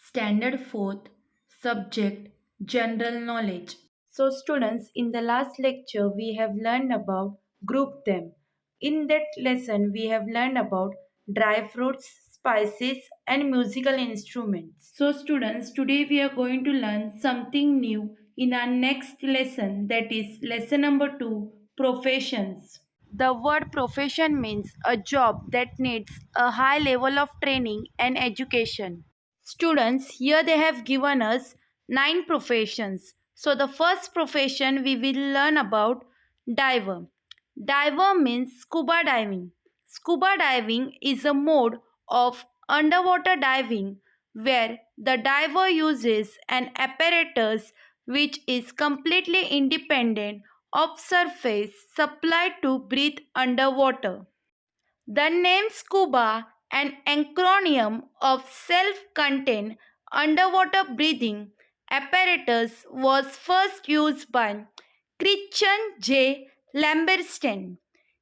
Standard 4th Subject General Knowledge. So students, in the last lecture we have learned about group them. In that lesson we have learned about dry fruits, spices and musical instruments. So students, today we are going to learn something new in our next lesson, that is lesson number 2, professions. The word profession means a job that needs a high level of training and education. Students, here they have given us 9 professions. So the first profession we will learn about diver. Diver means scuba diving. Scuba diving is a mode of underwater diving where the diver uses an apparatus which is completely independent of surface supply to breathe underwater. The name scuba, an acronym of self-contained underwater breathing apparatus, was first used by Christian J. Lamberstein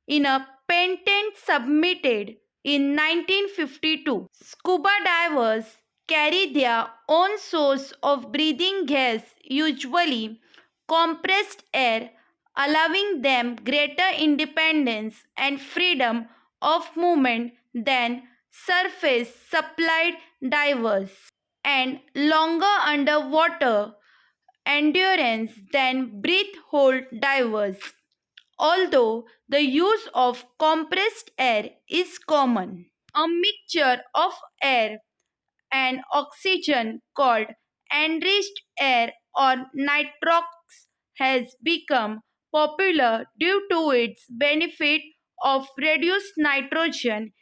in a patent submitted in 1952. Scuba divers carry their own source of breathing gas, usually compressed air, allowing them greater independence and freedom of movement than surface supplied divers, and longer underwater endurance than breath hold divers, although the use of compressed air is common. A mixture of air and oxygen called enriched air or nitrox has become popular due to its benefit of reduced nitrogen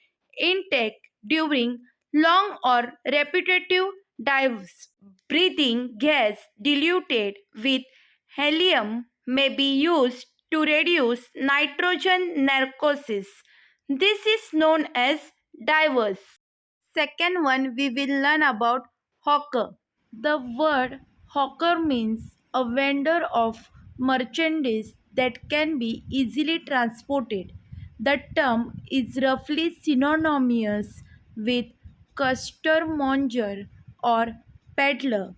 intake during long or repetitive dives. Breathing gas diluted with helium may be used to reduce nitrogen narcosis. This is known as divers. Second one, we will learn about hawker. The word hawker means a vendor of merchandise that can be easily transported. The term is roughly synonymous with costermonger or peddler.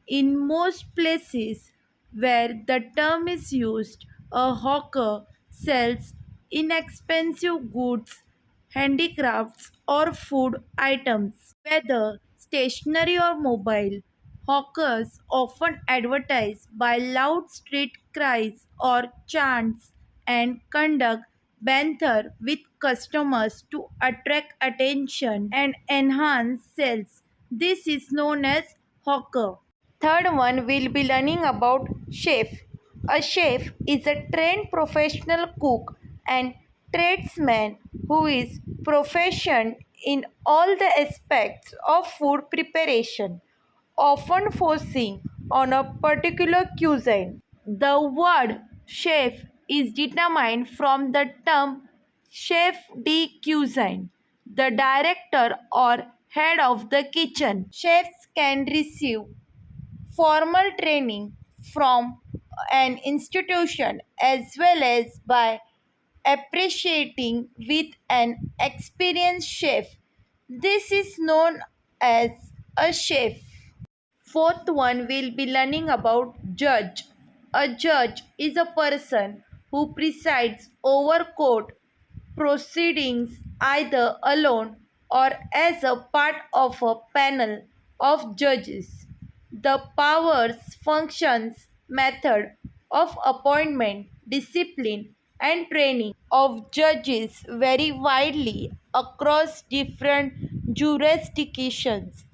In most places where the term is used, a hawker sells inexpensive goods, handicrafts, or food items. Whether stationary or mobile, hawkers often advertise by loud street cries or chants and conduct banter with customers to attract attention and enhance sales. This is known as hawker. Third one, we'll be learning about chef. A chef is a trained professional cook and tradesman who is proficient in all the aspects of food preparation, often focusing on a particular cuisine. The word chef is determined from the term chef de cuisine, the director or head of the kitchen. Chefs can receive formal training from an institution as well as by appreciating with an experienced chef. This is known as a chef. Fourth one, we'll be learning about judge. A judge is a person who presides over court proceedings either alone or as a part of a panel of judges. The powers, functions, method of appointment, discipline, and training of judges vary widely across different jurisdictions.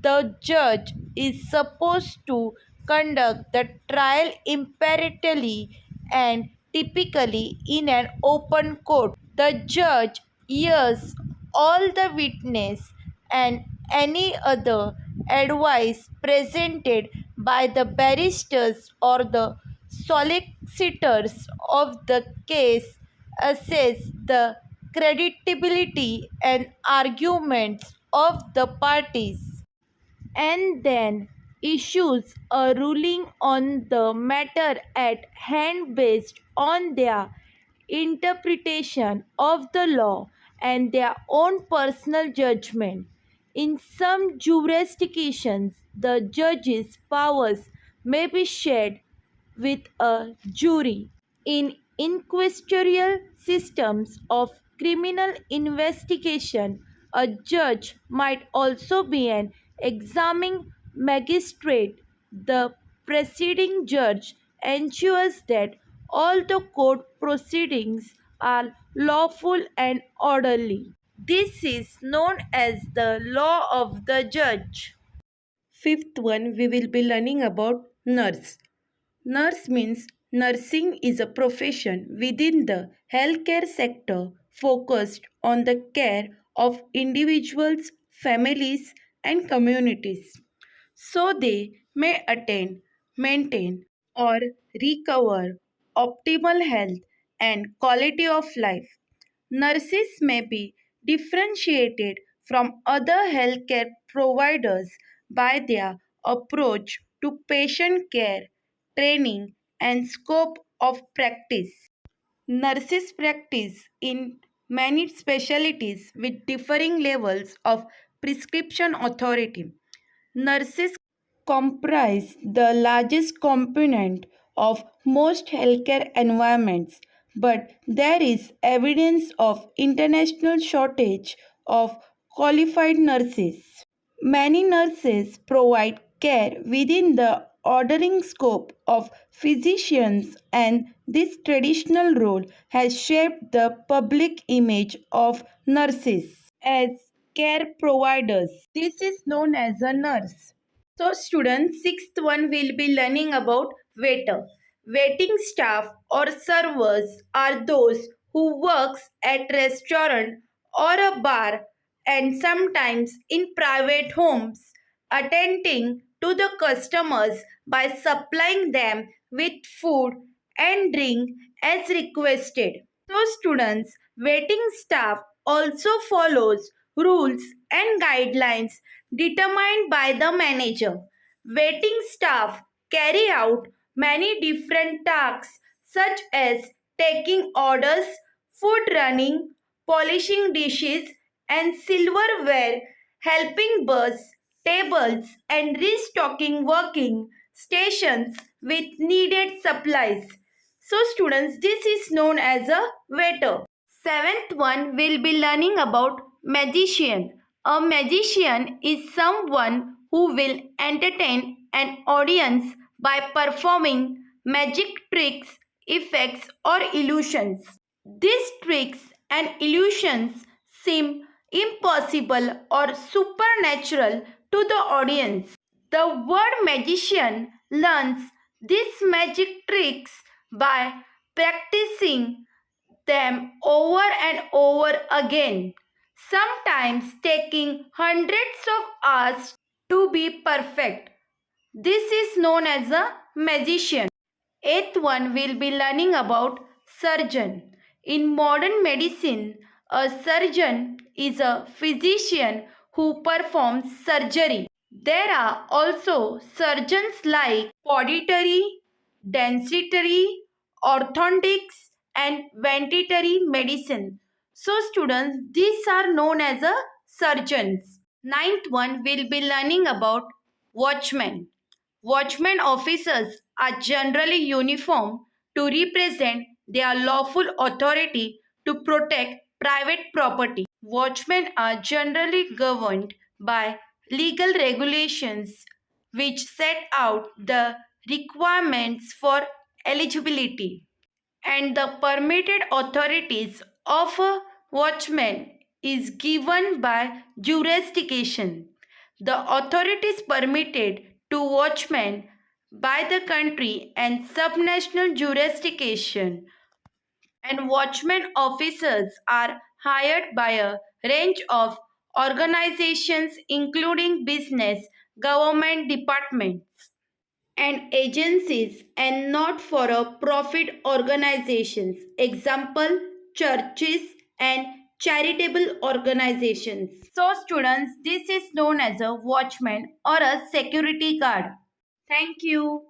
The judge is supposed to conduct the trial impartially and typically in an open court. The judge hears all the witness and any other advice presented by the barristers or the solicitors of the case, assess the credibility and arguments of the parties, and then issues a ruling on the matter at hand based on their interpretation of the law and their own personal judgment. In some jurisdictions, the judge's powers may be shared with a jury. In inquisitorial systems of criminal investigation, a judge might also be an examining magistrate. The presiding judge ensures that all the court proceedings are lawful and orderly. This is known as the law of the judge. Fifth one, we will be learning about nurse. Nurse means nursing is a profession within the healthcare sector focused on the care of individuals, families, and communities. So they may attain, maintain, or recover optimal health and quality of life. Nurses may be differentiated from other healthcare providers by their approach to patient care, training, and scope of practice. Nurses practice in many specialties with differing levels of prescription authority. Nurses comprise the largest component of most healthcare environments, but there is evidence of international shortage of qualified nurses. Many nurses provide care within the ordering scope of physicians, and this traditional role has shaped the public image of nurses as care providers. This is known as a nurse. So students, sixth one will be learning about waiter. Waiting staff or servers are those who works at restaurant or a bar and sometimes in private homes, attending to the customers by supplying them with food and drink as requested. So students, waiting staff also follows rules and guidelines determined by the manager. Waiting staff carry out many different tasks such as taking orders, food running, polishing dishes and silverware, helping bus, tables and restocking working stations with needed supplies. So students, this is known as a waiter. Seventh one will be learning about magician. A magician is someone who will entertain an audience by performing magic tricks, effects or illusions. These tricks and illusions seem impossible or supernatural to the audience. The word magician learns these magic tricks by practicing them over and over again, sometimes taking hundreds of hours to be perfect. This is known as a magician. Eighth one will be learning about surgeon. In modern medicine, a surgeon is a physician who performs surgery. There are also surgeons like podiatry, dentistry, orthodontics, and veterinary medicine. So, students, these are known as a surgeons. Ninth one will be learning about watchmen. Watchmen officers are generally uniform to represent their lawful authority to protect private property. Watchmen are generally governed by legal regulations which set out the requirements for eligibility, and the permitted authorities of a watchman is given by jurisdiction. The authorities permitted to watchmen by the country and subnational jurisdiction, and watchman officers are hired by a range of organizations including business, government departments and agencies and not for a profit organizations, example churches and charitable organizations. So students, this is known as a watchman or a security guard. Thank you.